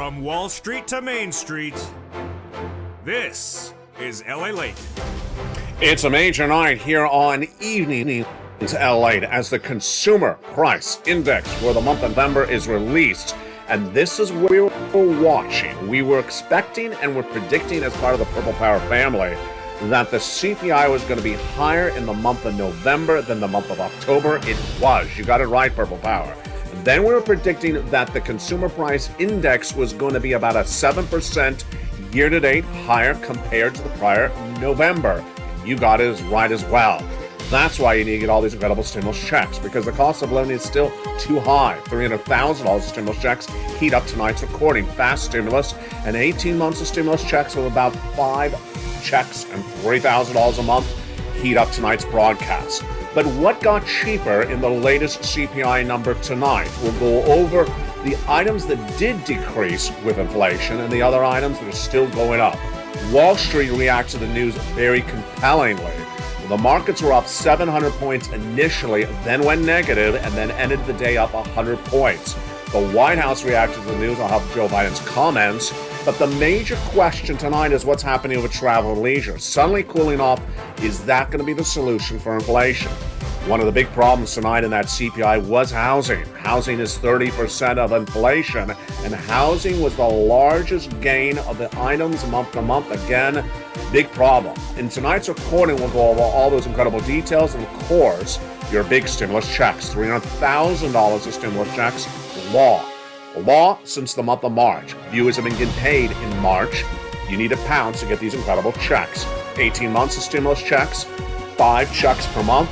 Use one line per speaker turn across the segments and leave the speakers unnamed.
From Wall Street to Main Street, this is LALATE.
It's a major night here on Evening LALATE as the Consumer Price Index for the month of November is released. And this is what we were watching. We were expecting and were predicting as part of the Purple Power family that the CPI was going to be higher in the month of November than the month of October. It was. You got it right, Purple Power. Then we were predicting that the Consumer Price Index was going to be about a 7% year-to-date higher compared to the prior November. You got it right as well. That's why you need to get all these incredible stimulus checks, because the cost of living is still too high. $300,000 stimulus checks heat up tonight's recording. Fast stimulus and 18 months of stimulus checks with about 5 checks and $3,000 a month heat up tonight's broadcast. But what got cheaper in the latest CPI number tonight? We'll go over the items that did decrease with inflation and the other items that are still going up. Wall Street reacts to the news very compellingly. The markets were up 700 points initially, then went negative, and then ended the day up 100 points. The White House reacted to the news. I'll have Joe Biden's comments. But the major question tonight is what's happening with travel and leisure. Suddenly cooling off, is that going to be the solution for inflation? One of the big problems tonight in that CPI was housing. Housing is 30% of inflation, and housing was the largest gain of the items month to month. Again, big problem. In tonight's recording, we'll go over all those incredible details, and of course, your big stimulus checks. $300,000 of stimulus checks. Law since the month of March. Viewers have been getting paid in March. You need to pounce to get these incredible checks. 18 months of stimulus checks, 5 checks per month,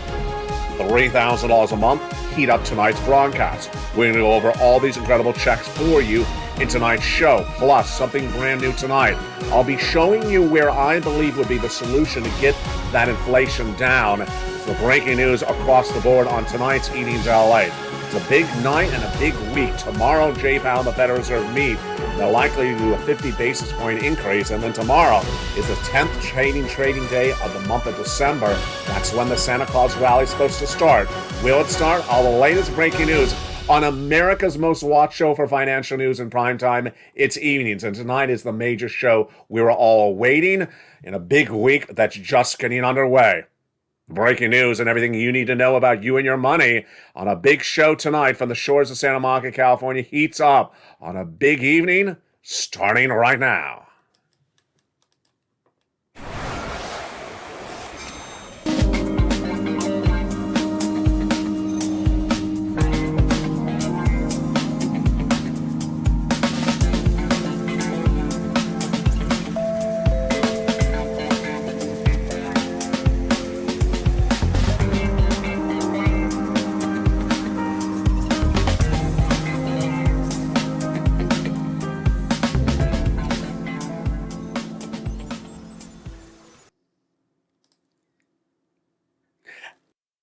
$3,000 a month. Heat up tonight's broadcast. We're going to go over all these incredible checks for you in tonight's show. Plus, something brand new tonight. I'll be showing you where I believe would be the solution to get that inflation down. It's the breaking news across the board on tonight's Evenings LA. It's a big night and a big week. Tomorrow, Jay Powell and the Federal Reserve meet. They're likely to do a 50 basis point increase. And then tomorrow is the 10th trading day of the month of December. That's when the Santa Claus rally is supposed to start. Will it start? All the latest breaking news on America's most watched show for financial news in prime time. It's Evenings. And tonight is the major show we were all awaiting in a big week that's just getting underway. Breaking news and everything you need to know about you and your money on a big show tonight from the shores of Santa Monica, California. Heats up on a big evening starting right now.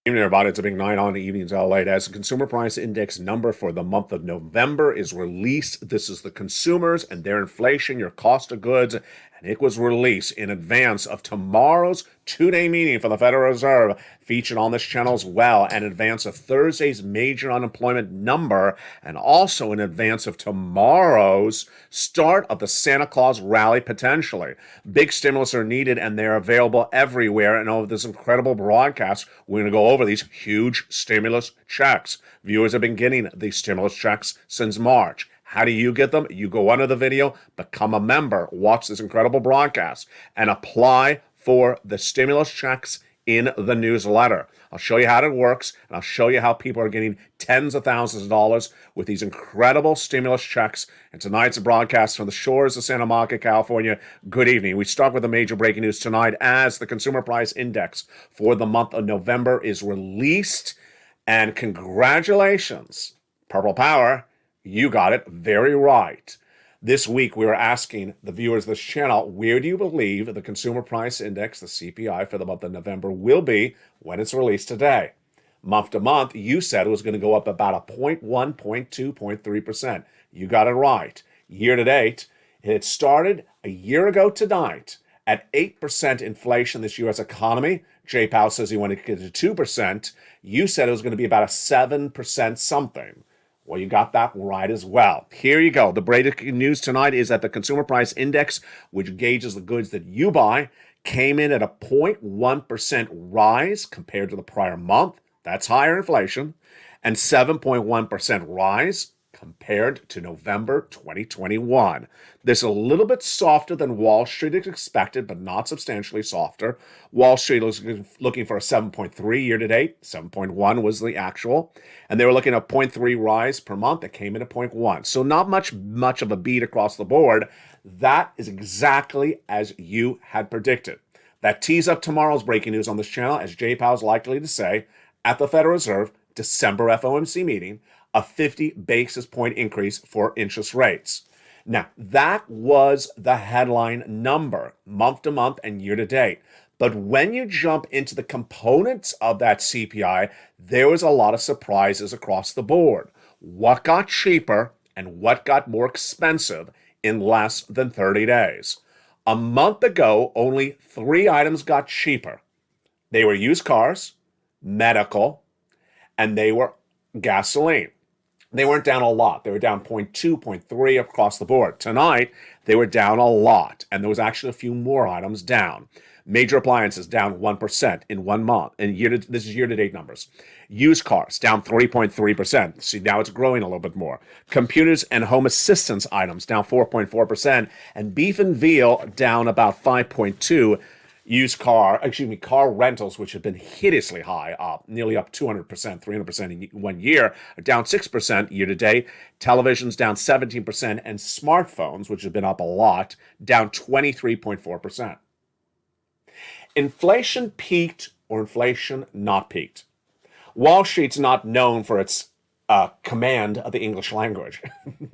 Evening, everybody. It's a big night on Evenings LA. As the Consumer Price Index number for the month of November is released, this is the consumers and their inflation, your cost of goods, and it was released in advance of tomorrow's two-day meeting for the Federal Reserve, featured on this channel as well, and in advance of Thursday's major unemployment number, and also in advance of tomorrow's start of the Santa Claus rally, potentially. Big stimulus are needed, and they're available everywhere, and over this incredible broadcast, we're going to go over these huge stimulus checks. Viewers have been getting these stimulus checks since March. How do you get them? You go under the video, become a member, watch this incredible broadcast, and apply for the stimulus checks in the newsletter. I'll show you how it works, and I'll show you how people are getting tens of thousands of dollars with these incredible stimulus checks. And tonight's broadcast from the shores of Santa Monica, California. Good evening. We start with the major breaking news tonight as the Consumer Price Index for the month of November is released. And congratulations, Purple Power. You got it very right. This week, we were asking the viewers of this channel, where do you believe the Consumer Price Index, the CPI, for the month of November will be when it's released today? Month to month, you said it was going to go up about a 0.1, 0.2, 0.3%. You got it right. Year to date, it started a year ago tonight at 8% inflation this U.S. economy. Jay Powell says he wanted to get to 2%. You said it was going to be about a 7% something. Well, you got that right as well. Here you go. The breaking news tonight is that the Consumer Price Index, which gauges the goods that you buy, came in at a 0.1% rise compared to the prior month. That's higher inflation. And 7.1% rise compared to November 2021. This is a little bit softer than Wall Street expected, but not substantially softer. Wall Street was looking for a 7.3 year to date. 7.1 was the actual. And they were looking at a 0.3 rise per month. That came in at 0.1. So not much of a beat across the board. That is exactly as you had predicted. That tees up tomorrow's breaking news on this channel, as Jay Powell is likely to say at the Federal Reserve December FOMC meeting, a 50 basis point increase for interest rates. Now, that was the headline number, month to month and year to date. But when you jump into the components of that CPI, there was a lot of surprises across the board. What got cheaper and what got more expensive in less than 30 days? A month ago, only 3 items got cheaper. They were used cars, medical, and they were gasoline. They weren't down a lot. They were down 0.2, 0.3 across the board. Tonight, they were down a lot, and there was actually a few more items down. Major appliances down 1% in 1 month, and this is year-to-date numbers. Used cars down 3.3%. See, now it's growing a little bit more. Computers and home assistance items down 4.4%, and beef and veal down about 5.2%. Car rentals, which have been hideously high, nearly up 200%, 300% in 1 year, are down 6% year to date. Televisions down 17%, and smartphones, which have been up a lot, down 23.4%. Inflation peaked or inflation not peaked? Wall Street's not known for its command of the English language.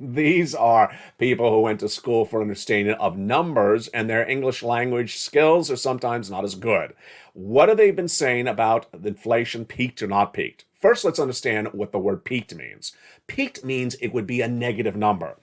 These are people who went to school for understanding of numbers, and their English language skills are sometimes not as good. What have they been saying about inflation peaked or not peaked? First, let's understand what the word peaked means. Peaked means it would be a negative number.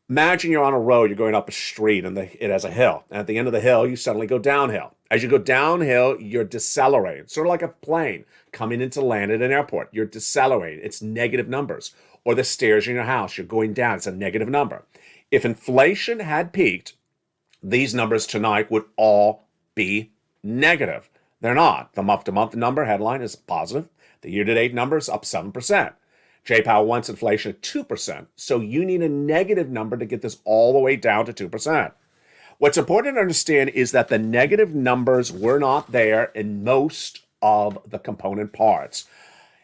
Imagine you're on a road, you're going up a street, and it has a hill. And at the end of the hill, you suddenly go downhill. As you go downhill, you're decelerating, sort of like a plane coming into land at an airport. You're decelerating. It's negative numbers. Or the stairs in your house, you're going down. It's a negative number. If inflation had peaked, these numbers tonight would all be negative. They're not. The month-to-month number headline is positive. The year-to-date number is up 7%. Jay Powell wants inflation at 2%, so you need a negative number to get this all the way down to 2%. What's important to understand is that the negative numbers were not there in most of the component parts.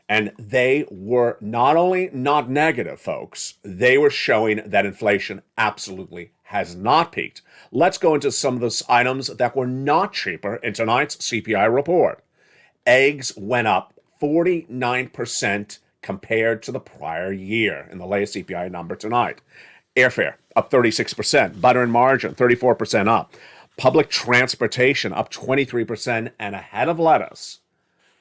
And they were not only not negative, folks, they were showing that inflation absolutely has not peaked. Let's go into some of those items that were not cheaper in tonight's CPI report. Eggs went up 49% compared to the prior year in the latest CPI number tonight. Airfare up 36%, butter and margarine 34% up, public transportation up 23%, and a head of lettuce,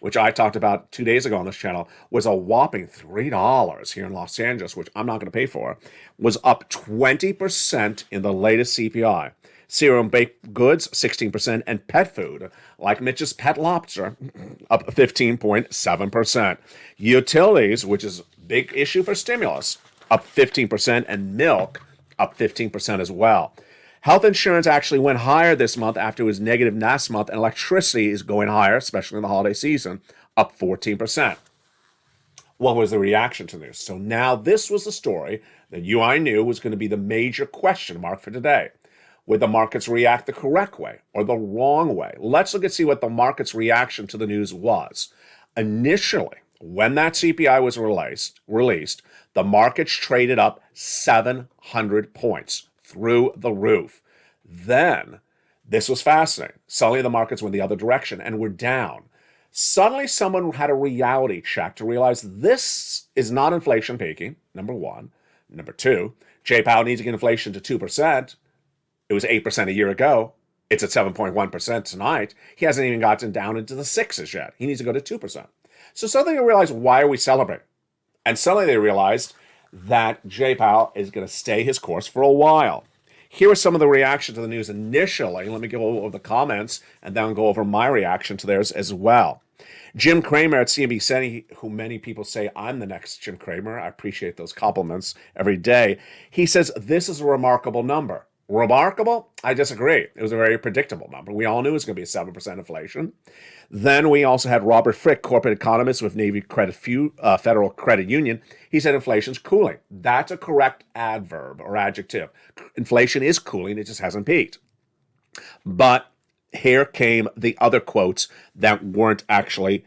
which I talked about 2 days ago on this channel, was a whopping $3 here in Los Angeles, which I'm not going to pay for, was up 20% in the latest CPI. Cereal and baked goods, 16%, and pet food, like Mitch's Pet Lobster, up 15.7%. Utilities, which is a big issue for stimulus, up 15%, and milk up 15% as well. Health insurance actually went higher this month after it was negative last month, and electricity is going higher, especially in the holiday season, up 14%. What was the reaction to this? So now this was the story that I knew was going to be the major question mark for today. Would the markets react the correct way or the wrong way? Let's look and see what the market's reaction to the news was. Initially, when that CPI was released, the markets traded up 700 points through the roof. Then, this was fascinating. Suddenly the markets went the other direction and were down. Suddenly someone had a reality check to realize this is not inflation peaking, number one. Number two, Jay Powell needs to get inflation to 2%. It was 8% a year ago. It's at 7.1% tonight. He hasn't even gotten down into the sixes yet. He needs to go to 2%. So suddenly they realized, why are we celebrating? And suddenly they realized that Jay Powell is going to stay his course for a while. Here are some of the reaction to the news initially. Let me go over the comments and then go over my reaction to theirs as well. Jim Cramer at CNBC, who many people say I'm the next Jim Cramer, I appreciate those compliments every day. He says this is a remarkable number. Remarkable? I disagree. It was a very predictable number. We all knew it was going to be a 7% inflation. Then we also had Robert Frick, corporate economist with Navy Federal Credit Union. He said inflation's cooling. That's a correct adverb or adjective. Inflation is cooling. It just hasn't peaked. But here came the other quotes that weren't actually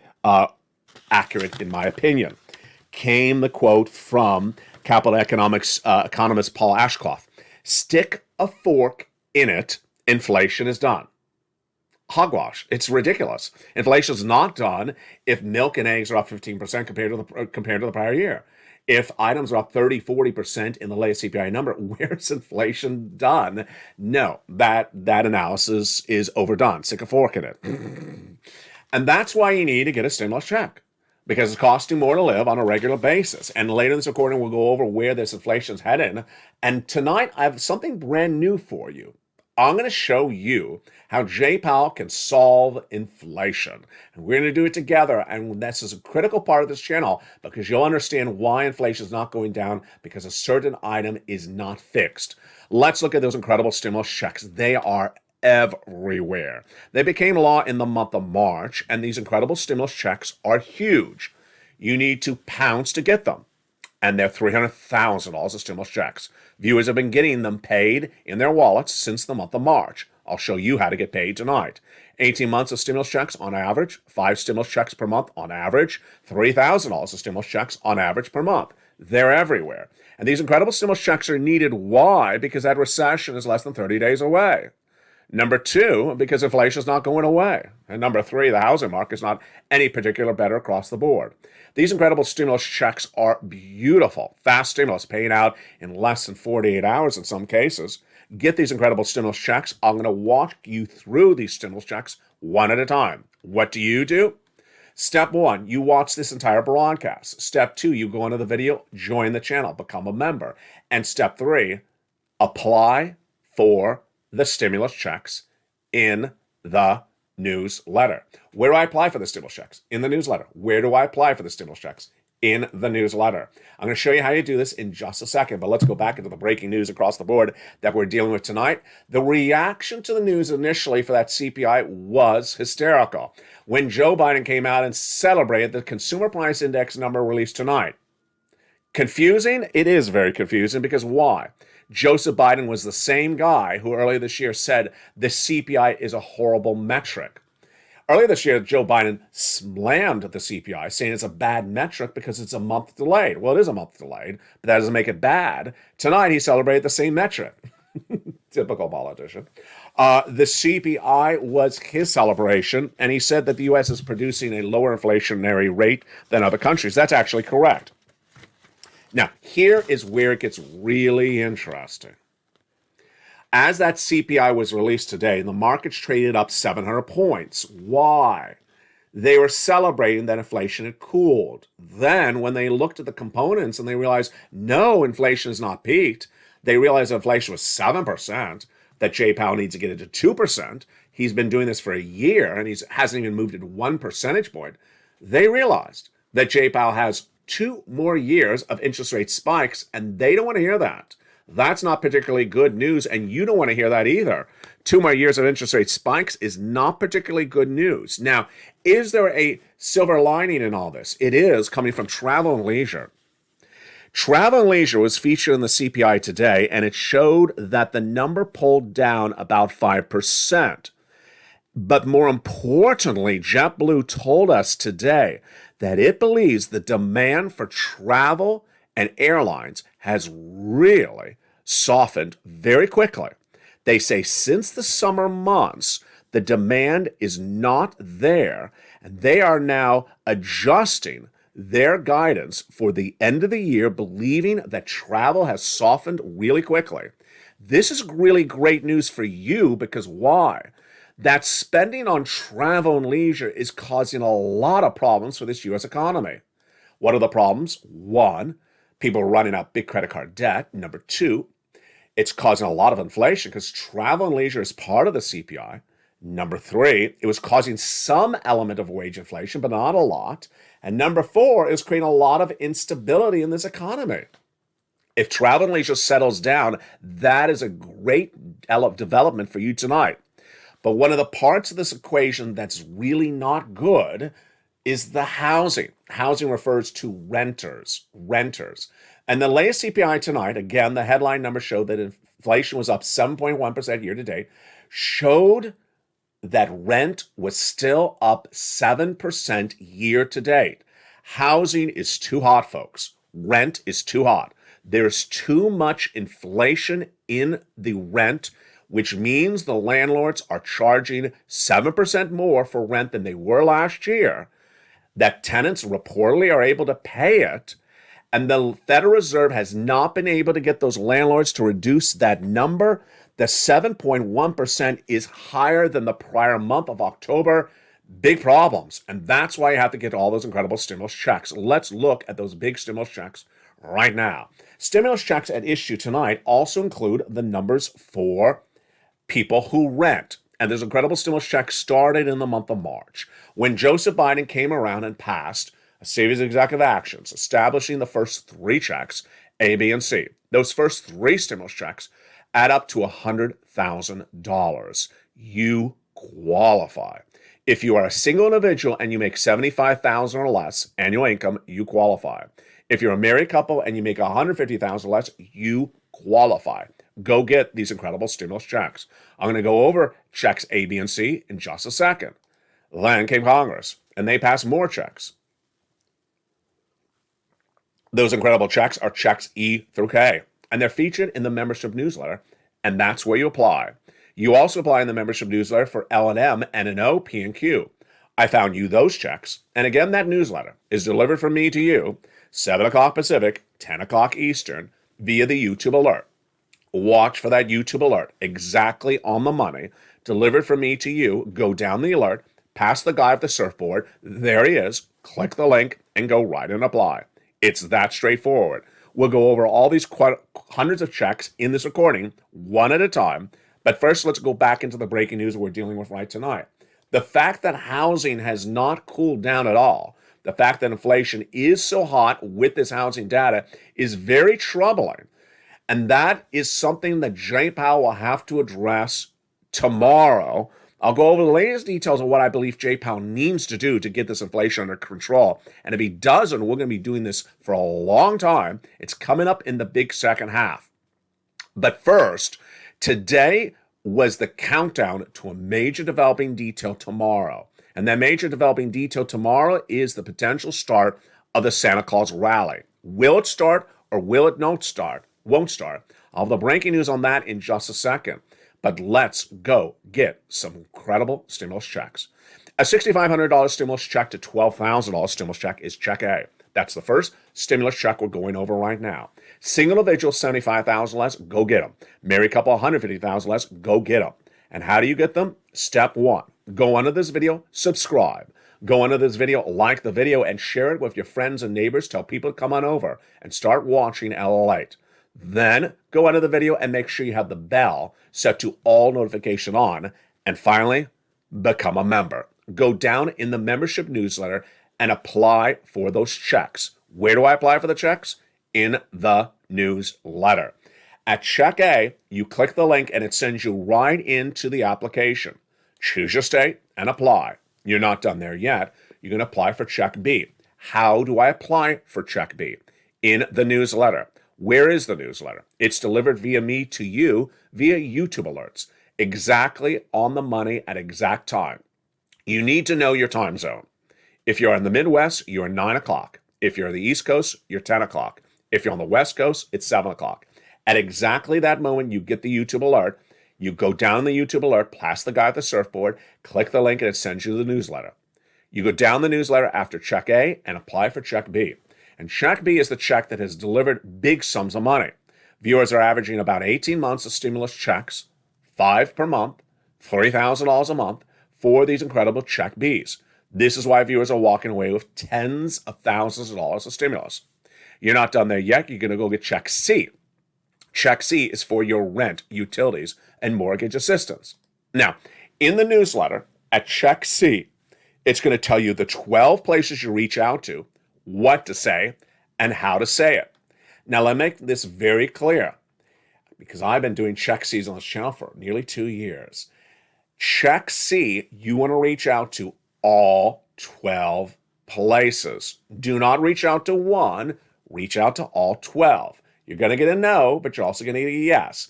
accurate, in my opinion. Came the quote from capital economics economist Paul Ashcroft. Stick a fork in it, inflation is done. Hogwash. It's ridiculous. Inflation is not done if milk and eggs are up 15% compared to the prior year. If items are up 30, 40% in the latest CPI number, where's inflation done? No, that analysis is overdone. Stick a fork in it. And that's why you need to get a stimulus check, because it's costing more to live on a regular basis. And later in this recording, we'll go over where this inflation is heading. And tonight, I have something brand new for you. I'm going to show you how Jay Powell can solve inflation. And we're going to do it together. And this is a critical part of this channel because you'll understand why inflation is not going down, because a certain item is not fixed. Let's look at those incredible stimulus checks. They are everywhere. They became law in the month of March, and these incredible stimulus checks are huge. You need to pounce to get them. And they're $300,000 of stimulus checks. Viewers have been getting them paid in their wallets since the month of March. I'll show you how to get paid tonight. 18 months of stimulus checks on average, 5 stimulus checks per month on average, $3,000 of stimulus checks on average per month. They're everywhere. And these incredible stimulus checks are needed. Why? Because that recession is less than 30 days away. Number two, because inflation is not going away. And number three, the housing market is not any particular better across the board. These incredible stimulus checks are beautiful. Fast stimulus paying out in less than 48 hours in some cases. Get these incredible stimulus checks. I'm going to walk you through these stimulus checks one at a time. What do? Step one, you watch this entire broadcast. Step two, you go into the video, join the channel, become a member. And step three, apply for the stimulus checks in the newsletter. Where do I apply for the stimulus checks? In the newsletter. Where do I apply for the stimulus checks? In the newsletter. I'm going to show you how you do this in just a second, but let's go back into the breaking news across the board that we're dealing with tonight. The reaction to the news initially for that CPI was hysterical when Joe Biden came out and celebrated the consumer price index number released tonight. Confusing? It is very confusing, because why? Joseph Biden was the same guy who earlier this year said the CPI is a horrible metric. Earlier this year, Joe Biden slammed the CPI, saying it's a bad metric because it's a month delayed. Well, it is a month delayed, but that doesn't make it bad. Tonight, he celebrated the same metric. Typical politician. The CPI was his celebration, and he said that the U.S. is producing a lower inflationary rate than other countries. That's actually correct. Now, here is where it gets really interesting. As that CPI was released today, the markets traded up 700 points. Why? They were celebrating that inflation had cooled. Then, when they looked at the components and they realized, no, inflation has not peaked, they realized inflation was 7%, that Jay Powell needs to get it to 2%. He's been doing this for a year, and he hasn't even moved it 1 percentage point. They realized that Jay Powell has 2 more years of interest rate spikes, and they don't want to hear that. That's not particularly good news, and you don't want to hear that either. 2 more years of interest rate spikes is not particularly good news. Now, is there a silver lining in all this? It is, coming from Travel and Leisure. Travel and Leisure was featured in the CPI today, and it showed that the number pulled down about 5%. But more importantly, JetBlue told us today that it believes the demand for travel and airlines has really softened very quickly. They say since the summer months, the demand is not there, and they are now adjusting their guidance for the end of the year, believing that travel has softened really quickly. This is really great news for you, because why? That spending on travel and leisure is causing a lot of problems for this U.S. economy. What are the problems? 1, people are running out big credit card debt. Number 2, it's causing a lot of inflation because travel and leisure is part of the CPI. Number 3, it was causing some element of wage inflation, but not a lot. And number 4, it was creating a lot of instability in this economy. If travel and leisure settles down, that is a great development for you tonight. But one of the parts of this equation that's really not good is the housing. Housing refers to renters. And the latest CPI tonight, again, the headline numbers show that inflation was up 7.1% year to date, showed that rent was still up 7% year to date. Housing is too hot, folks. Rent is too hot. There's too much inflation in the rent, which means the landlords are charging 7% more for rent than they were last year, that tenants reportedly are able to pay it, and the Federal Reserve has not been able to get those landlords to reduce that number. The 7.1% is higher than the prior month of October. Big problems, and that's why you have to get all those incredible stimulus checks. Let's look at those big stimulus checks right now. Stimulus checks at issue tonight also include the numbers for people who rent. And there's incredible stimulus checks started in the month of March when Joseph Biden came around and passed a series of executive actions establishing the first 3 checks, A, B, and C. Those first 3 stimulus checks add up to $100,000. You qualify. If you are a single individual and you make $75,000 or less annual income, you qualify. If you're a married couple and you make $150,000 or less, you qualify. Go get these incredible stimulus checks. I'm going to go over checks A, B, and C in just a second. Then came Congress, and they passed more checks. Those incredible checks are checks E through K, and they're featured in the membership newsletter, and that's where you apply. You also apply in the membership newsletter for L&M, N&O, P, and Q. I found you those checks, and again, that newsletter is delivered from me to you, 7 o'clock Pacific, 10 o'clock Eastern, via the YouTube alert. Watch for that YouTube alert, exactly on the money, delivered from me to you. Go down the alert, past the guy with the surfboard, there he is, click the link, and go right and apply. It's that straightforward. We'll go over all these hundreds of checks in this recording, one at a time. But first, let's go back into the breaking news we're dealing with right tonight. The fact that housing has not cooled down at all, the fact that inflation is so hot with this housing data is very troubling. And that is something that Jay Powell will have to address tomorrow. I'll go over the latest details of what I believe Jay Powell needs to do to get this inflation under control. And if he doesn't, we're going to be doing this for a long time. It's coming up in the big second half. But first, today was the countdown to a major developing detail tomorrow. And that major developing detail tomorrow is the potential start of the Santa Claus rally. Will it start or will it not start? Won't start. I'll have the breaking news on that in just a second. But let's go get some incredible stimulus checks. A $6,500 stimulus check to $12,000 stimulus check is check A. That's the first stimulus check we're going over right now. Single individual, $75,000 less, go get them. Married couple, $150,000 less, go get them. And how do you get them? Step 1, go under this video, subscribe. Go under this video, like the video, and share it with your friends and neighbors. Tell people to come on over and start watching LALATE. Then go under the video and make sure you have the bell set to all notification on. And finally, become a member. Go down in the membership newsletter and apply for those checks. Where do I apply for the checks? In the newsletter. At check A, you click the link and it sends you right into the application. Choose your state and apply. You're not done there yet. You're going to apply for check B. How do I apply for check B? In the newsletter. Where is the newsletter? It's delivered via me to you via YouTube alerts, exactly on the money at exact time. You need to know your time zone. If you're in the Midwest, you're 9 o'clock. If you're on the East Coast, you're 10 o'clock. If you're on the West Coast, it's 7 o'clock. At exactly that moment, you get the YouTube alert. You go down the YouTube alert, past the guy at the surfboard, click the link, and it sends you the newsletter. You go down the newsletter after check A and apply for check B. And check B is the check that has delivered big sums of money. Viewers are averaging about 18 months of stimulus checks, 5 per month, $3,000 a month for these incredible check Bs. This is why viewers are walking away with tens of thousands of dollars of stimulus. You're not done there yet. You're going to go get check C. Check C is for your rent, utilities, and mortgage assistance. Now, In the newsletter at Check C, it's going to tell you the 12 places you reach out to, what to say, and how to say it. Now, let me make this very clear, because I've been doing Check C's on this channel for nearly 2 years. Check C, you want to reach out to all 12 places. Do not reach out to one, reach out to all 12. You're going to get a no, but you're also going to get a yes.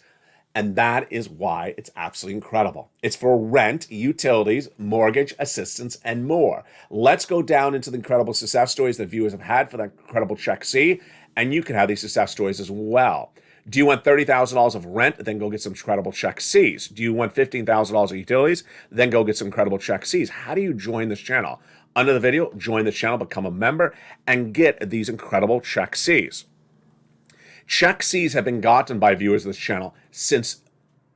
And that is why it's absolutely incredible. It's for rent, utilities, mortgage, assistance, and more. Let's go down into the incredible success stories that viewers have had for that incredible Check C, and you can have these success stories as well. Do you want $30,000 of rent? Then go get some incredible Check Cs. Do you want $15,000 of utilities? Then go get some incredible Check Cs. How do you join this channel? Under the video, join the channel, become a member, and get these incredible Check Cs. Check Cs have been gotten by viewers of this channel since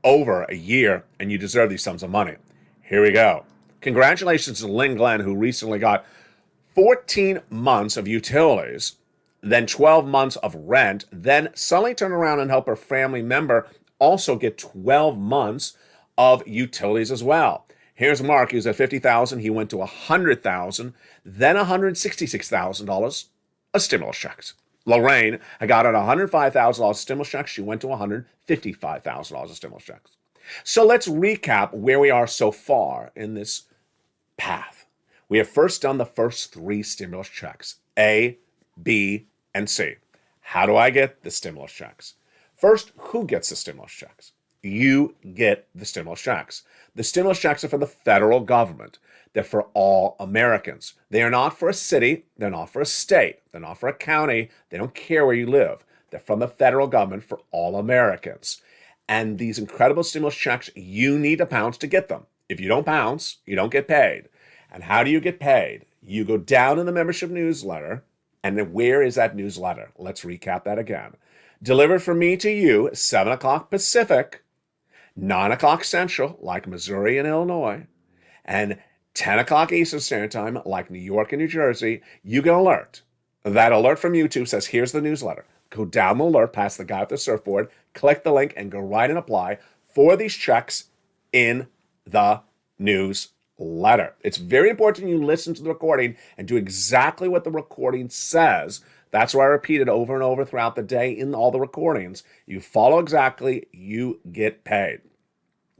over a year, and you deserve these sums of money. Here we go. Congratulations to Lynn Glenn, who recently got 14 months of utilities, then 12 months of rent, then suddenly turn around and help her family member also get 12 months of utilities as well. Here's Mark, he was at $50,000, he went to $100,000, then $166,000 of stimulus checks. Lorraine, I got at $105,000 stimulus checks. She went to $155,000 of stimulus checks. So let's recap where we are so far in this path. We have first done the first 3 stimulus checks, A, B, and C. How do I get the stimulus checks? First, who gets the stimulus checks? You get the stimulus checks. The stimulus checks are for the federal government. They're for all Americans. They are not for a city. They're not for a state. They're not for a county. They don't care where you live. They're from the federal government for all Americans. And these incredible stimulus checks, you need to pounce to get them. If you don't pounce, you don't get paid. And how do you get paid? You go down in the membership newsletter. And then where is that newsletter? Let's recap that again. Delivered from me to you, 7 o'clock Pacific, 9 o'clock Central, like Missouri and Illinois, and 10 o'clock Eastern Standard Time, like New York and New Jersey. You get an alert. That alert from YouTube says, here's the newsletter. Go down the alert, past the guy with the surfboard, click the link, and go right and apply for these checks in the newsletter. It's very important you listen to the recording and do exactly what the recording says. That's why I repeat it over and over throughout the day in all the recordings. You follow exactly, you get paid.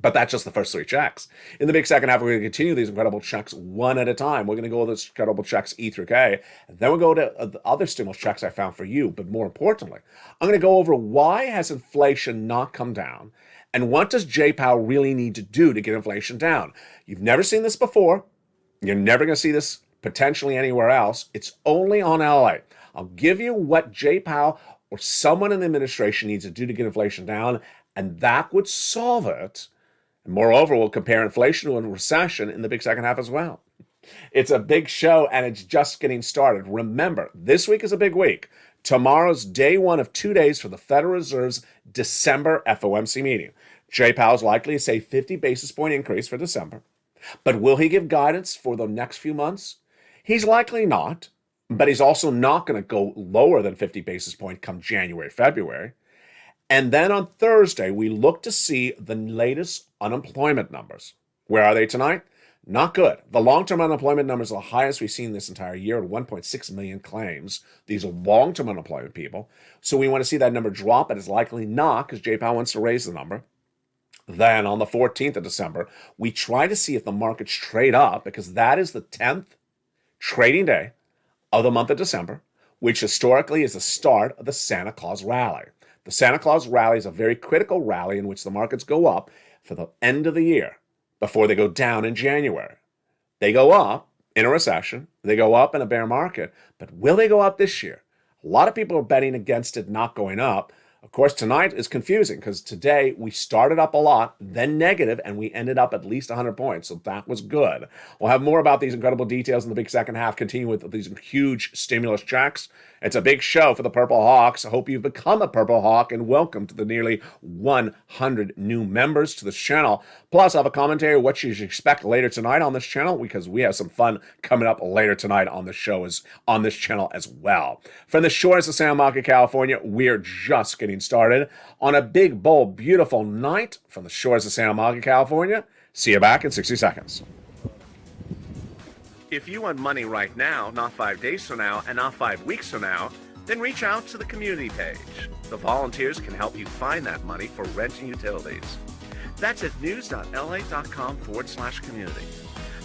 But that's just the first 3 checks. In the big second half, we're going to continue these incredible checks one at a time. We're going to go with those incredible checks E through K. And then we'll go to the other stimulus checks I found for you. But more importantly, I'm going to go over why has inflation not come down, and what does J-Pow really need to do to get inflation down. You've never seen this before. You're never going to see this potentially anywhere else. It's only on LA. I'll give you what J-Pow or someone in the administration needs to do to get inflation down, and that would solve it. And moreover, we'll compare inflation to a recession in the big second half as well. It's a big show, and it's just getting started. Remember, this week is a big week. Tomorrow's day 1 of 2 days for the Federal Reserve's December FOMC meeting. J-Pow is likely to say 50 basis point increase for December. But will he give guidance for the next few months? He's likely not, but he's also not going to go lower than 50 basis point come January, February. And then on Thursday, we look to see the latest unemployment numbers. Where are they tonight? Not good. The long-term unemployment numbers are the highest we've seen this entire year at 1.6 million claims. These are long-term unemployment people. So we want to see that number drop, but it's likely not because J-Pow wants to raise the number. Then on the 14th of December, we try to see if the markets trade up because that is the 10th trading day of the month of December, which historically is the start of the Santa Claus rally. The Santa Claus rally is a very critical rally in which the markets go up for the end of the year before they go down in January. They go up in a recession. They go up in a bear market. But will they go up this year? A lot of people are betting against it not going up. Of course, tonight is confusing because today we started up a lot, then negative, and we ended up at least 100 points. So that was good. We'll have more about these incredible details in the big second half, continue with these huge stimulus checks. It's a big show for the Purple Hawks. I hope you've become a Purple Hawk, and welcome to the nearly 100 new members to this channel. Plus, I have a commentary of what you should expect later tonight on this channel because we have some fun coming up later tonight on the show on this channel as well. From the shores of Santa Monica, California, we're just getting started on a big, bold, beautiful night from the shores of Santa Monica, California. See you back in 60 seconds.
If you want money right now, not 5 days from now, and not 5 weeks from now, then reach out to the community page. The volunteers can help you find that money for rent and utilities. That's at news.la.com/community.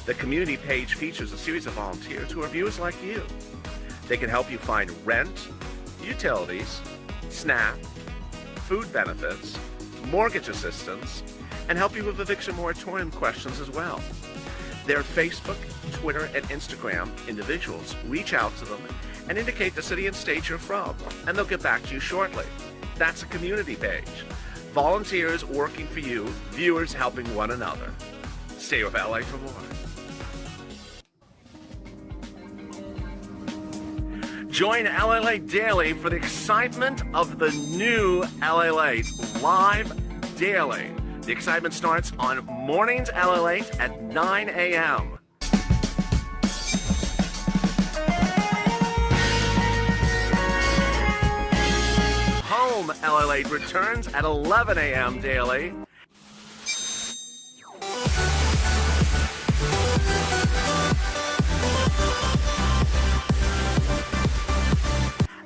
The community page features a series of volunteers who are viewers like you. They can help you find rent, utilities, SNAP, food benefits, mortgage assistance, and help you with eviction moratorium questions as well. Their Facebook, Twitter, and Instagram individuals reach out to them and indicate the city and state you're from, and they'll get back to you shortly. That's a community page. Volunteers working for you, viewers helping one another. Stay with LA for more. Join LALATE Daily for the excitement of the new LALATE live daily. The excitement starts on Mornings LALATE at 9 a.m. Home LALATE returns at 11 a.m. daily.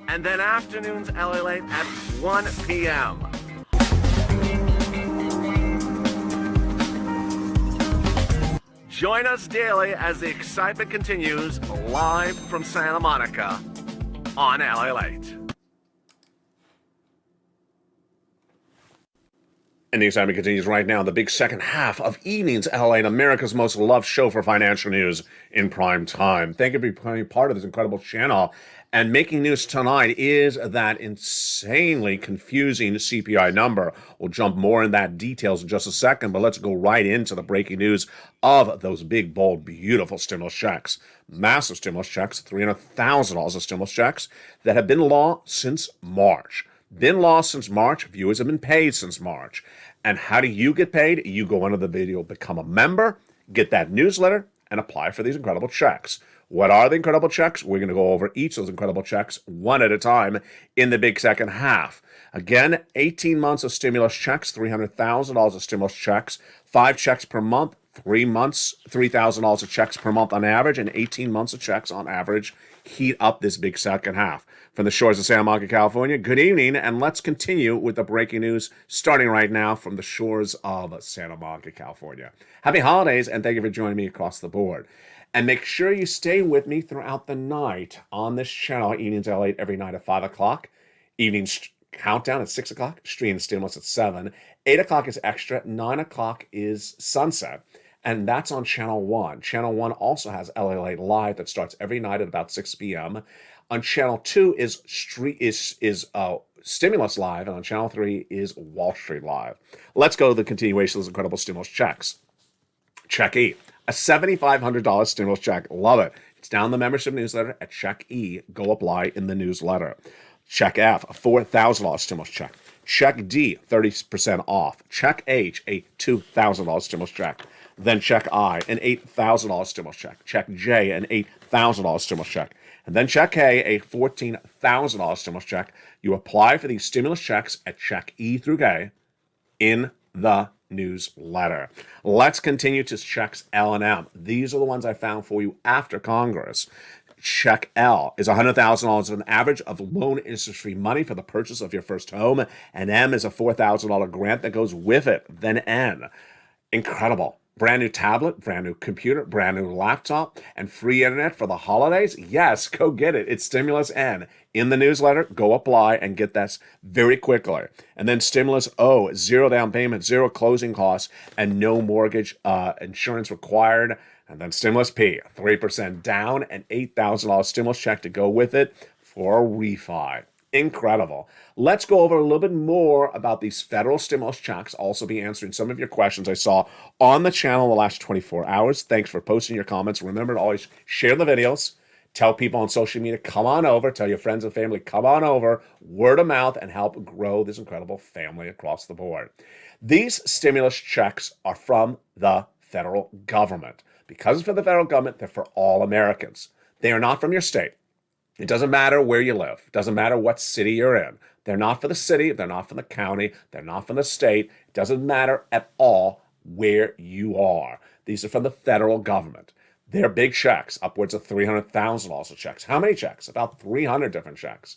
And then afternoons LALATE at 1 p.m. Join us daily as the excitement continues live from Santa Monica on LALATE.
And the excitement continues right now. The big second half of Evenings LA, America's most loved show for financial news in prime time. Thank you for becoming part of this incredible channel. And making news tonight is that insanely confusing CPI number. We'll jump more in that details in just a second, but let's go right into the breaking news of those big, bold, beautiful stimulus checks. Massive stimulus checks, $300,000 of stimulus checks that have been law since March. Been law since March. Viewers have been paid since March. And how do you get paid? You go under the video, become a member, get that newsletter, and apply for these incredible checks. What are the incredible checks? We're going to go over each of those incredible checks one at a time in the big second half. Again, 18 months of stimulus checks, $300,000 of stimulus checks, 5 checks per month, 3 months, $3,000 of checks per month on average, and 18 months of checks on average heat up this big second half. From the shores of Santa Monica, California, good evening, and let's continue with the breaking news starting right now from the shores of Santa Monica, California. Happy holidays, and thank you for joining me across the board. And make sure you stay with me throughout the night on this channel, Evenings LA, every night at 5 o'clock. Evenings Countdown at 6 o'clock. Stream Stimulus at 7. 8 o'clock is Extra. 9 o'clock is Sunset. And that's on Channel 1. Channel 1 also has LALATE Live that starts every night at about 6 p.m. On Channel 2 is Stimulus Live, and on Channel 3 is Wall Street Live. Let's go to the continuation of those incredible stimulus checks. Check E. A $7,500 stimulus check. Love it. It's down the membership newsletter at Check E. Go apply in the newsletter. Check F, a $4,000 stimulus check. Check D, 30% off. Check H, a $2,000 stimulus check. Then check I, an $8,000 stimulus check. Check J, an $8,000 stimulus check. And then check K, a $14,000 stimulus check. You apply for these stimulus checks at Check E through K in the newsletter. Let's continue to checks L and M. These are the ones I found for you after Congress. Check L is $100,000 an average of loan interest-free money for the purchase of your first home, and M is a $4,000 grant that goes with it. Then N, incredible. Brand new tablet, brand new computer, brand new laptop, and free internet for the holidays? Yes, go get it. It's Stimulus N. In the newsletter, go apply and get that very quickly. And then Stimulus O, 0 down payment, 0 closing costs, and no mortgage insurance required. And then Stimulus P, 3% down and $8,000 stimulus check to go with it for a refi. Incredible. Let's go over a little bit more about these federal stimulus checks. Also be answering some of your questions I saw on the channel in the last 24 hours. Thanks for posting your comments. Remember to always share the videos. Tell people on social media, come on over. Tell your friends and family, come on over. Word of mouth and help grow this incredible family across the board. These stimulus checks are from the federal government. Because it's for the federal government, they're for all Americans. They are not from your state. It doesn't matter where you live. It doesn't matter what city you're in. They're not for the city. They're not from the county. They're not from the state. It doesn't matter at all. where you are. These are from the federal government. They're big checks, upwards of $300,000 of checks. How many checks? About 300 different checks.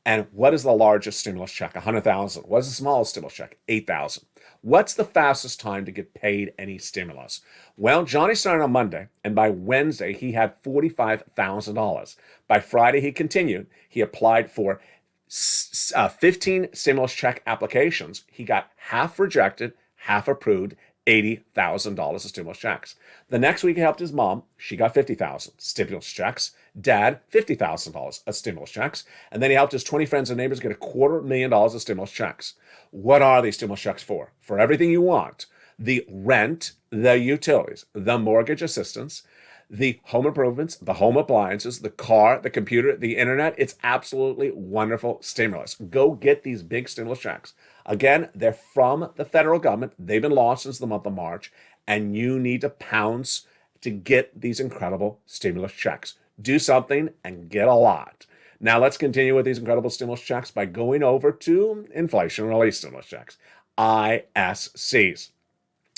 And what is the largest stimulus check? 100,000. What is the smallest stimulus check? 8,000. What's the fastest time to get paid any stimulus? Well, Johnny started on Monday, and by Wednesday, he had $45,000. By Friday, he continued. He applied for 15 stimulus check applications. He got half rejected, half approved, $80,000 of stimulus checks. The next week, he helped his mom. She got 50,000 stimulus checks. Dad, $50,000 of stimulus checks. And then he helped his 20 friends and neighbors get $250,000 of stimulus checks. What are these stimulus checks for? For everything you want. The rent, the utilities, the mortgage assistance, the home improvements, the home appliances, the car, the computer, the internet. It's absolutely wonderful stimulus. Go get these big stimulus checks. Again, they're from the federal government. They've been lost since the month of March, and you need to pounce to get these incredible stimulus checks. Do something and get a lot. Now let's continue with these incredible stimulus checks by going over to inflation relief stimulus checks, ISCs.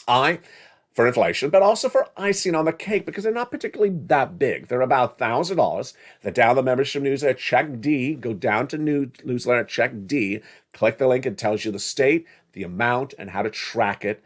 I for inflation, but also for icing on the cake because they're not particularly that big. They're about $1,000. The down the membership newsletter, check D, go down to newsletter, check D, click the link. It tells you the state, the amount, and how to track it.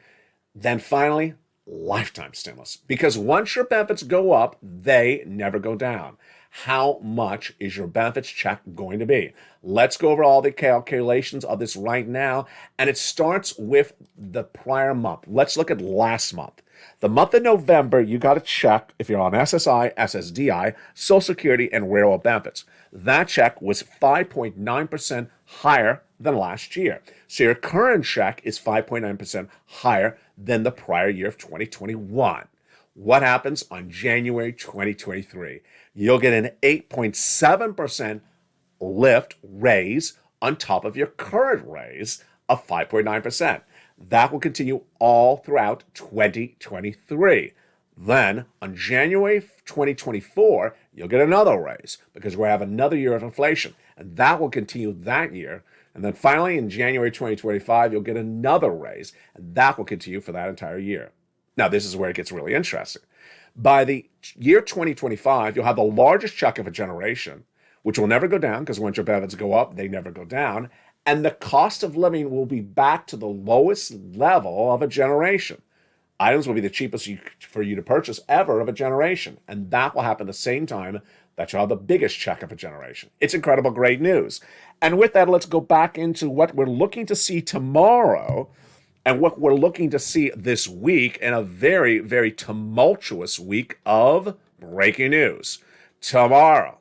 Then finally, lifetime stimulus. Because once your benefits go up, they never go down. How much is your benefits check going to be? Let's go over all the calculations of this right now. And it starts with the prior month. Let's look at last month. The month of November, you got a check if you're on SSI, SSDI, Social Security, and railroad benefits. That check was 5.9% higher than last year. So your current check is 5.9% higher than the prior year of 2021. What happens on January 2023? You'll get an 8.7% lift raise on top of your current raise of 5.9%. That will continue all throughout 2023. Then on January 2024, you'll get another raise because we'll have another year of inflation, and that will continue that year. And then finally, in January 2025, you'll get another raise, and that will continue for that entire year. Now, this is where it gets really interesting. By the year 2025, you'll have the largest check of a generation, which will never go down because once your benefits go up, they never go down. And the cost of living will be back to the lowest level of a generation. Items will be the cheapest for you to purchase ever of a generation. And that will happen the same time that you'll have the biggest check of a generation. It's incredible, great news. And with that, let's go back into what we're looking to see tomorrow and what we're looking to see this week in a very, very tumultuous week of breaking news. Tomorrow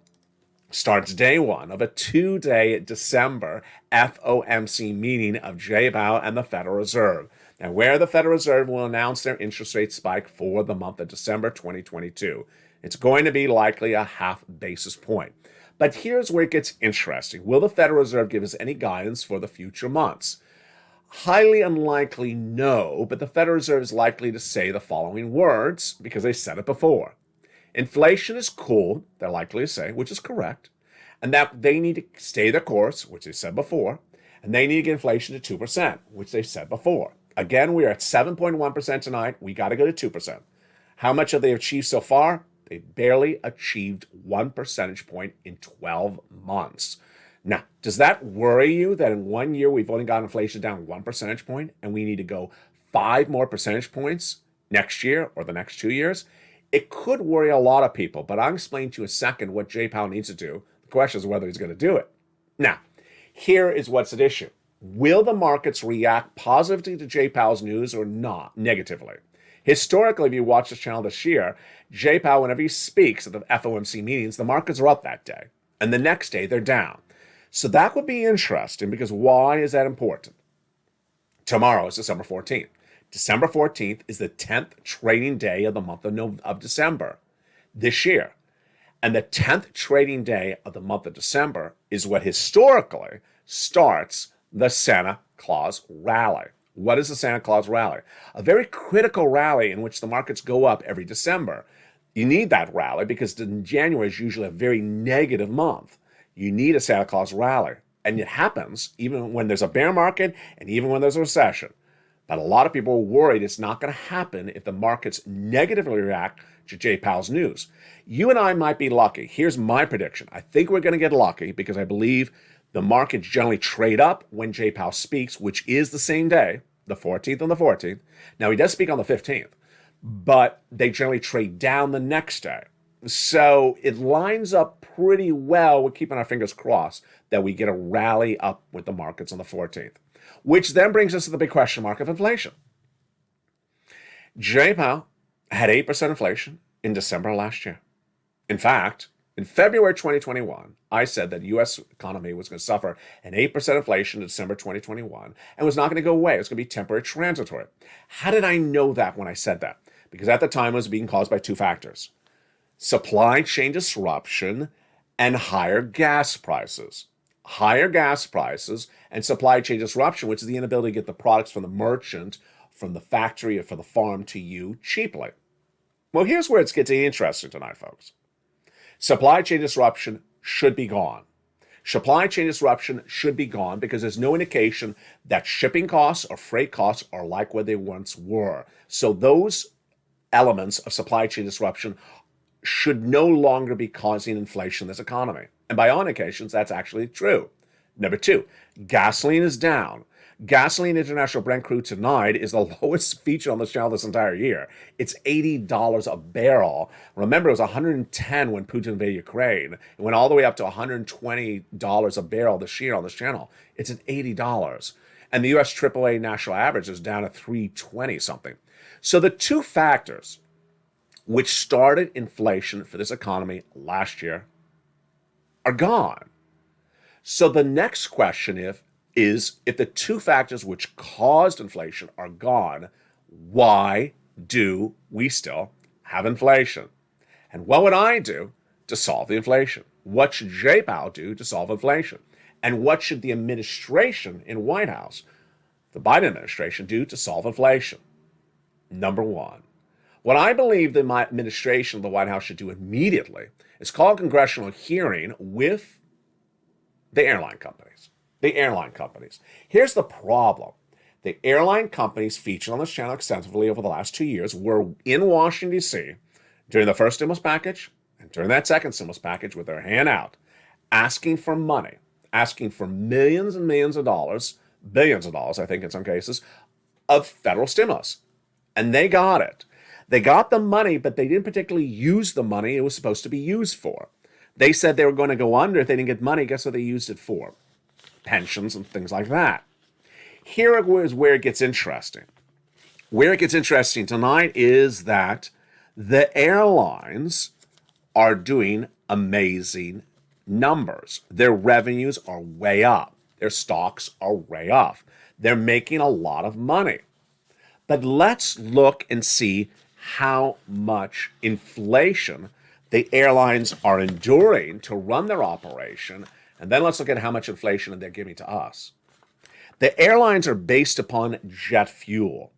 starts day one of a 2-day December FOMC meeting of Jay Powell and the Federal Reserve, and where the Federal Reserve will announce their interest rate spike for the month of December 2022. It's going to be likely a half basis point. But here's where it gets interesting. Will the Federal Reserve give us any guidance for the future months? Highly unlikely, no, but the Federal Reserve is likely to say the following words because they said it before. Inflation is cool, they're likely to say, which is correct, and that they need to stay the course, which they said before, and they need to get inflation to 2%, which they said before. Again, we are at 7.1% tonight. We got to go to 2%. How much have they achieved so far? They barely achieved 1 percentage point in 12 months. Now, does that worry you that in 1 year we've only got inflation down 1 percentage point and we need to go 5 more percentage points next year or the next 2 years? It could worry a lot of people, but I'll explain to you in a second what Jay Powell needs to do. The question is whether he's going to do it. Now, here is what's at issue. Will the markets react positively to Jay Powell's news or not, negatively? Historically, if you watch this channel this year, Jay Powell, whenever he speaks at the FOMC meetings, the markets are up that day. And the next day, they're down. So that would be interesting because why is that important? Tomorrow is December 14th. December 14th is the 10th trading day of the month of December this year. And the 10th trading day of the month of December is what historically starts the Santa Claus rally. What is the Santa Claus rally? A very critical rally in which the markets go up every December. You need that rally because January is usually a very negative month. You need a Santa Claus rally. And it happens even when there's a bear market and even when there's a recession. But a lot of people are worried it's not going to happen if the markets negatively react to Jay Powell's news. You and I might be lucky. Here's my prediction. I think we're going to get lucky because I believe the markets generally trade up when Jay Powell speaks, which is the same day, the 14th and the 14th. Now, he does speak on the 15th, but they generally trade down the next day. So it lines up pretty well. We're keeping our fingers crossed that we get a rally up with the markets on the 14th, which then brings us to the big question mark of inflation. Jay Powell had 8% inflation in December last year. In fact, in February 2021, I said that the U.S. economy was going to suffer an 8% inflation in December 2021 and was not going to go away. It was going to be temporary, transitory. How did I know that when I said that? Because at the time it was being caused by two factors: supply chain disruption and higher gas prices. Higher gas prices and supply chain disruption, which is the inability to get the products from the merchant, from the factory, or from the farm to you cheaply. Well, here's where it's getting interesting tonight, folks. Supply chain disruption should be gone. Supply chain disruption should be gone because there's no indication that shipping costs or freight costs are like what they once were. So those elements of supply chain disruption should no longer be causing inflation in this economy. And by on occasions, that's actually true. Number two, gasoline is down. Gasoline International Brent crude tonight is the lowest feature on this channel this entire year. It's $80 a barrel. Remember, it was $110 when Putin invaded Ukraine. It went all the way up to $120 a barrel this year on this channel. It's at $80. And the US AAA national average is down at $320 something. So the two factors which started inflation for this economy last year are gone. So the next question is if the two factors which caused inflation are gone, why do we still have inflation? And what would I do to solve the inflation? What should Jay Powell do to solve inflation? And what should the administration in White House, the Biden administration, do to solve inflation? Number one, what I believe the administration of the White House should do immediately is call a congressional hearing with the airline companies. The airline companies. Here's the problem. The airline companies featured on this channel extensively over the last 2 years were in Washington, D.C. during the first stimulus package and during that second stimulus package with their hand out, asking for money, asking for millions and millions of dollars, billions of dollars, I think in some cases, of federal stimulus. And they got it. They got the money, but they didn't particularly use the money it was supposed to be used for. They said they were going to go under if they didn't get money. Guess what they used it for? Pensions and things like that. Here is where it gets interesting. Where it gets interesting tonight is that the airlines are doing amazing numbers. Their revenues are way up. Their stocks are way up. They're making a lot of money. But let's look and see how much inflation the airlines are enduring to run their operation. And then let's look at how much inflation they're giving to us. The airlines are based upon jet fuel.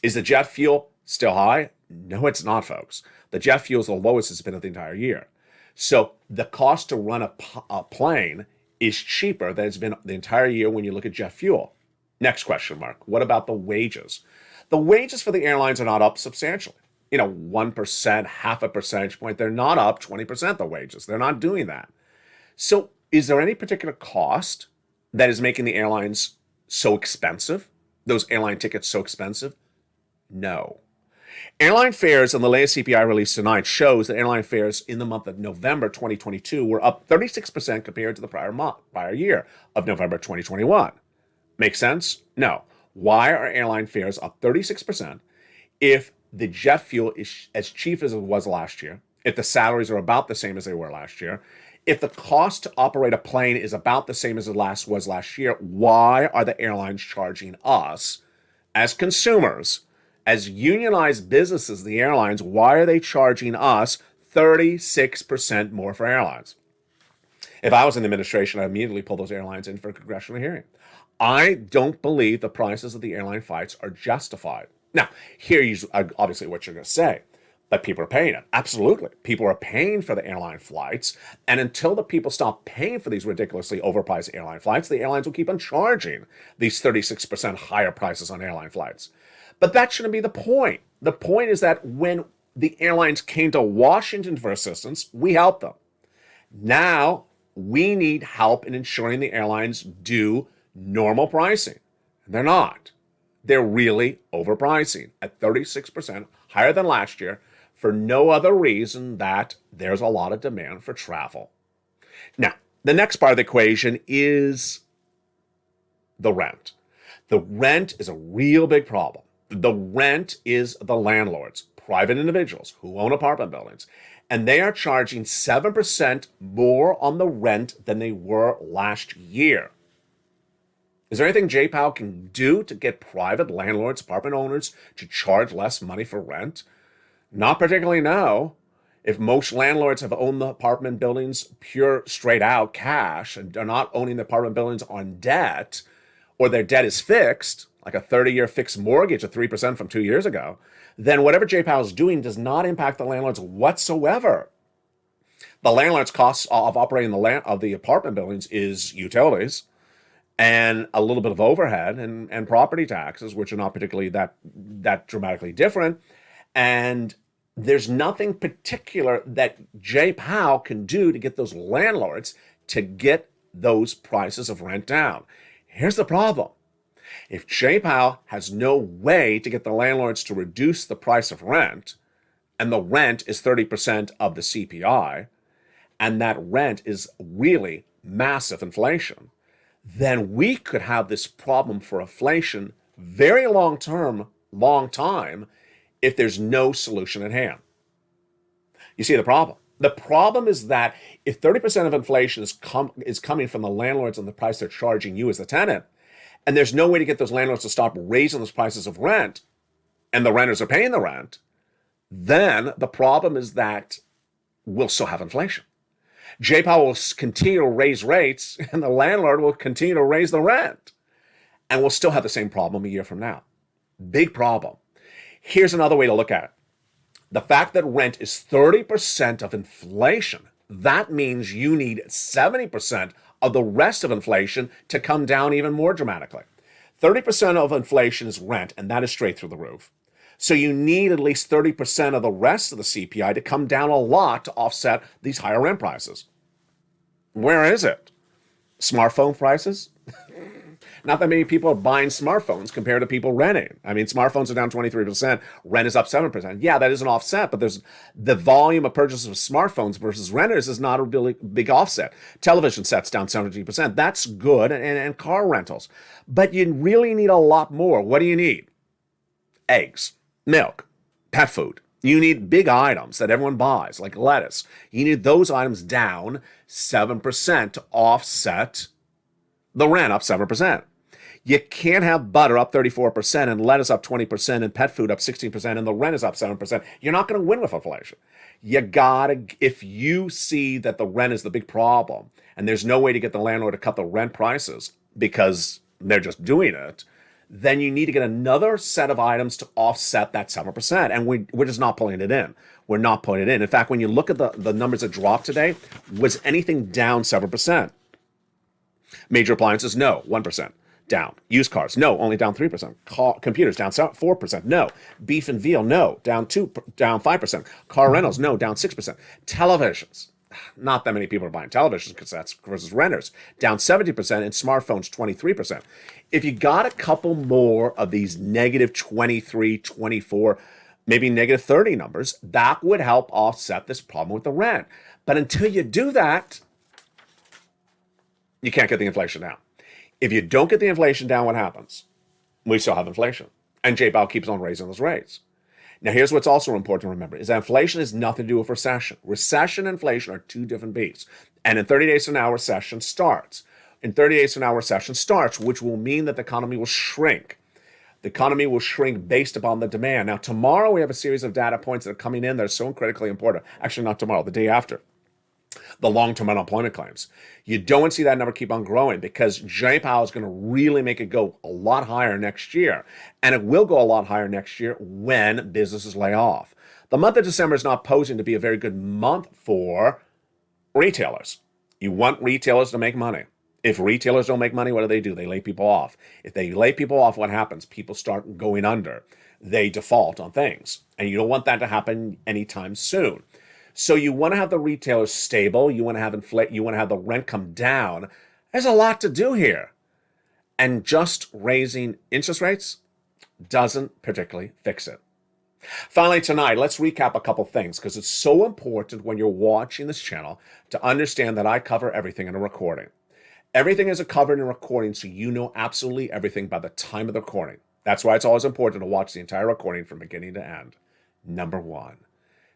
Is the jet fuel still high? No, it's not, folks. The jet fuel is the lowest it's been in the entire year. So the cost to run a plane is cheaper than it's been the entire year when you look at jet fuel. Next question mark. What about the wages? The wages for the airlines are not up substantially. 1%, half a percentage point. They're not up 20% the wages. They're not doing that. So is there any particular cost that is making the airlines so expensive? Those airline tickets so expensive? No. Airline fares, and the latest CPI release tonight shows that airline fares in the month of November 2022 were up 36% compared to the prior year of November 2021. Make sense? No. Why are airline fares up 36% if the jet fuel is as cheap as it was last year, if the salaries are about the same as they were last year, if the cost to operate a plane is about the same as it was last year? Why are the airlines charging us as consumers, as unionized businesses, the airlines, why are they charging us 36% more for airlines? If I was in the administration, I'd immediately pull those airlines in for a congressional hearing. I don't believe the prices of the airline flights are justified. Now, here's obviously what you're going to say. But people are paying it. Absolutely. People are paying for the airline flights. And until the people stop paying for these ridiculously overpriced airline flights, the airlines will keep on charging these 36% higher prices on airline flights. But that shouldn't be the point. The point is that when the airlines came to Washington for assistance, we helped them. Now we need help in ensuring the airlines do normal pricing. They're not. They're really overpricing at 36% higher than last year for no other reason that there's a lot of demand for travel. Now, the next part of the equation is the rent. The rent is a real big problem. The rent is the landlords, private individuals who own apartment buildings, and they are charging 7% more on the rent than they were last year. Is there anything J-POW can do to get private landlords, apartment owners to charge less money for rent? Not particularly, no. If most landlords have owned the apartment buildings pure straight out cash and are not owning the apartment buildings on debt, or their debt is fixed, like a 30-year fixed mortgage at 3% from 2 years ago, then whatever J-POW is doing does not impact the landlords whatsoever. The landlord's costs of operating the apartment buildings is utilities and a little bit of overhead and property taxes, which are not particularly that dramatically different. And there's nothing particular that J-POW can do to get those landlords to get those prices of rent down. Here's the problem. If J-POW has no way to get the landlords to reduce the price of rent, and the rent is 30% of the CPI, and that rent is really massive inflation, then we could have this problem for inflation very long time, if there's no solution at hand. You see the problem? The problem is that if 30% of inflation is coming from the landlords and the price they're charging you as the tenant, and there's no way to get those landlords to stop raising those prices of rent, and the renters are paying the rent, then the problem is that we'll still have inflation. J-POW will continue to raise rates, and the landlord will continue to raise the rent. And we'll still have the same problem a year from now. Big problem. Here's another way to look at it. The fact that rent is 30% of inflation, that means you need 70% of the rest of inflation to come down even more dramatically. 30% of inflation is rent, and that is straight through the roof. So you need at least 30% of the rest of the CPI to come down a lot to offset these higher rent prices. Where is it? Smartphone prices? Not that many people are buying smartphones compared to people renting. I mean, smartphones are down 23%, rent is up 7%. Yeah, that is an offset, but there's the volume of purchases of smartphones versus renters is not a really big offset. Television sets down 17%. That's good, and car rentals. But you really need a lot more. What do you need? Eggs, milk, pet food. You need big items that everyone buys, like lettuce. You need those items down 7% to offset the rent up 7%. You can't have butter up 34% and lettuce up 20% and pet food up 16% and the rent is up 7%. You're not going to win with inflation. You gotta, if you see that the rent is the big problem and there's no way to get the landlord to cut the rent prices because they're just doing it, then you need to get another set of items to offset that 7%. And we're just not pulling it in. We're not pulling it in. In fact, when you look at the numbers that dropped today, was anything down 7%? Major appliances, no, 1%. Down. Used cars, no, only down 3%. Computers, down 4%. No. Beef and veal, no, down 5%. Car rentals, no, down 6%. Televisions, not that many people are buying televisions because that's versus renters, down 70%, and smartphones, 23%. If you got a couple more of these negative 23, 24, maybe negative 30 numbers, that would help offset this problem with the rent. But until you do that, you can't get the inflation down. If you don't get the inflation down, what happens? We still have inflation. And J-POW keeps on raising those rates. Now, here's what's also important to remember, is that inflation has nothing to do with recession. Recession and inflation are two different beasts. And in 30 days from now, recession starts. In 30 days from now, recession starts, which will mean that the economy will shrink. The economy will shrink based upon the demand. Now, tomorrow we have a series of data points that are coming in that are so critically important. Actually, not tomorrow, the day after. the long-term unemployment claims. You don't see that number keep on growing because Jay Powell is going to really make it go a lot higher next year. And it will go a lot higher next year when businesses lay off. The month of December is not posing to be a very good month for retailers. You want retailers to make money. If retailers don't make money, what do? They lay people off. If they lay people off, what happens? People start going under. They default on things. And you don't want that to happen anytime soon. So you want to have the retailers stable. You want to have you want to have the rent come down. There's a lot to do here. And just raising interest rates doesn't particularly fix it. Finally, tonight, let's recap a couple things because it's so important when you're watching this channel to understand that I cover everything in a recording. Everything is covered in a recording, so you know absolutely everything by the time of the recording. That's why it's always important to watch the entire recording from beginning to end. Number one,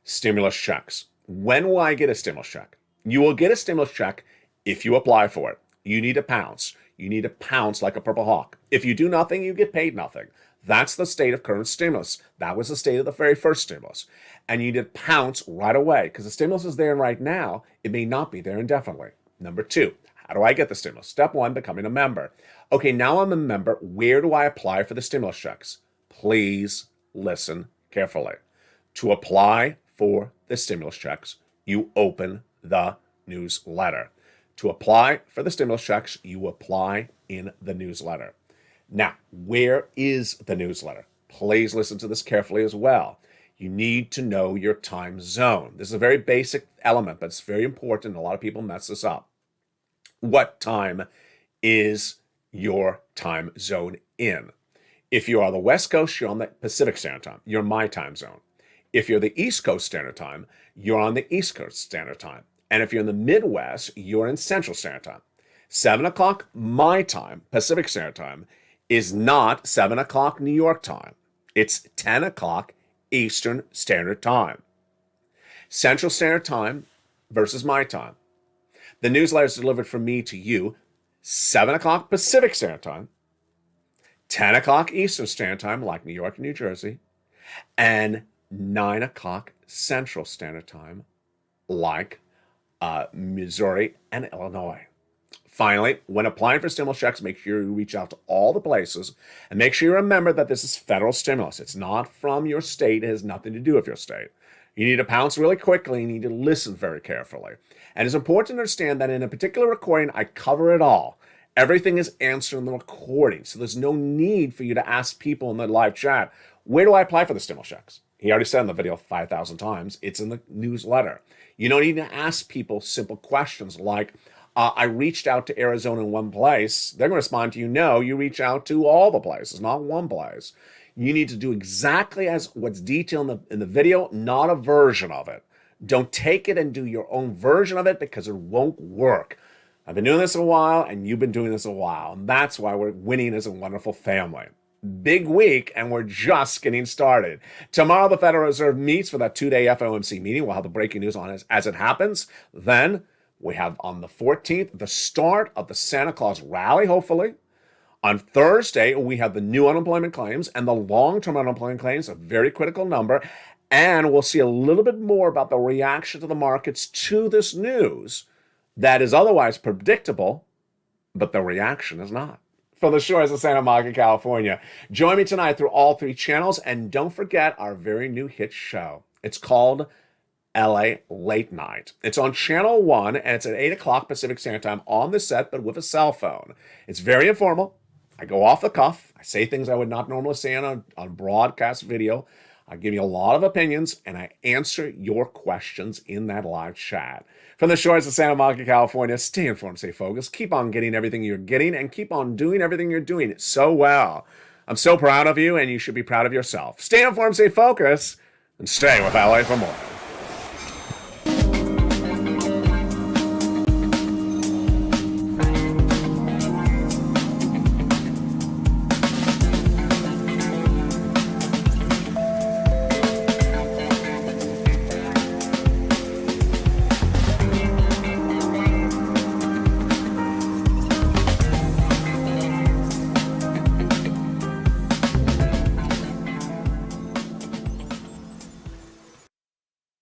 stimulus checks. When will I get a stimulus check? You will get a stimulus check if you apply for it. You need to pounce. You need to pounce like a purple hawk. If you do nothing, you get paid nothing. That's the state of current stimulus. That was the state of the very first stimulus. And you need to pounce right away because the stimulus is there right now. It may not be there indefinitely. Number two, how do I get the stimulus? Step one, becoming a member. Okay, now I'm a member. Where do I apply for the stimulus checks? Please listen carefully. To apply for the stimulus checks, you open the newsletter. To apply for the stimulus checks, you apply in the newsletter. Now, where is the newsletter? Please listen to this carefully as well. You need to know your time zone. This is a very basic element, but it's very important. A lot of people mess this up. What time is your time zone in? If you are the West Coast, you're on the Pacific Standard Time. You're my time zone. If you're the East Coast Standard Time, you're on the East Coast Standard Time. And if you're in the Midwest, you're in Central Standard Time. 7 o'clock my time, Pacific Standard Time, is not 7 o'clock New York time. It's 10 o'clock Eastern Standard Time. Central Standard Time versus my time. The newsletter is delivered from me to you 7 o'clock Pacific Standard Time, 10 o'clock Eastern Standard Time, like New York and New Jersey, and 9 o'clock Central Standard Time, like Missouri and Illinois. Finally, when applying for stimulus checks, make sure you reach out to all the places and make sure you remember that this is federal stimulus. It's not from your state. It has nothing to do with your state. You need to pounce really quickly. You need to listen very carefully. And it's important to understand that in a particular recording, I cover it all. Everything is answered in the recording. So there's no need for you to ask people in the live chat, where do I apply for the stimulus checks? He already said in the video 5,000 times. It's in the newsletter. You don't need to ask people simple questions like, I reached out to Arizona in one place. They're going to respond to you, no, you reach out to all the places, not one place. You need to do exactly as what's detailed in the video, not a version of it. Don't take it and do your own version of it because it won't work. I've been doing this a while and you've been doing this a while. And that's why we're winning as a wonderful family. Big week and we're just getting started. Tomorrow, the Federal Reserve meets for that 2-day FOMC meeting. We'll have the breaking news on it as it happens. Then we have on the 14th, the start of the Santa Claus rally, hopefully. On Thursday, we have the new unemployment claims and the long-term unemployment claims, a very critical number. And we'll see a little bit more about the reaction to the markets to this news that is otherwise predictable, but the reaction is not. From the shores of Santa Monica, California, join me tonight through all three channels. And don't forget our very new hit show. It's called LA Late Night. It's on Channel 1, and it's at 8 o'clock Pacific Standard Time on the set, but with a cell phone. It's very informal. I go off the cuff. I say things I would not normally say on broadcast video. I give you a lot of opinions, and I answer your questions in that live chat. From the shores of Santa Monica, California, stay informed, stay focused. Keep on getting everything you're getting, and keep on doing everything you're doing so well. I'm so proud of you, and you should be proud of yourself. Stay informed, stay focused, and stay with LA for more.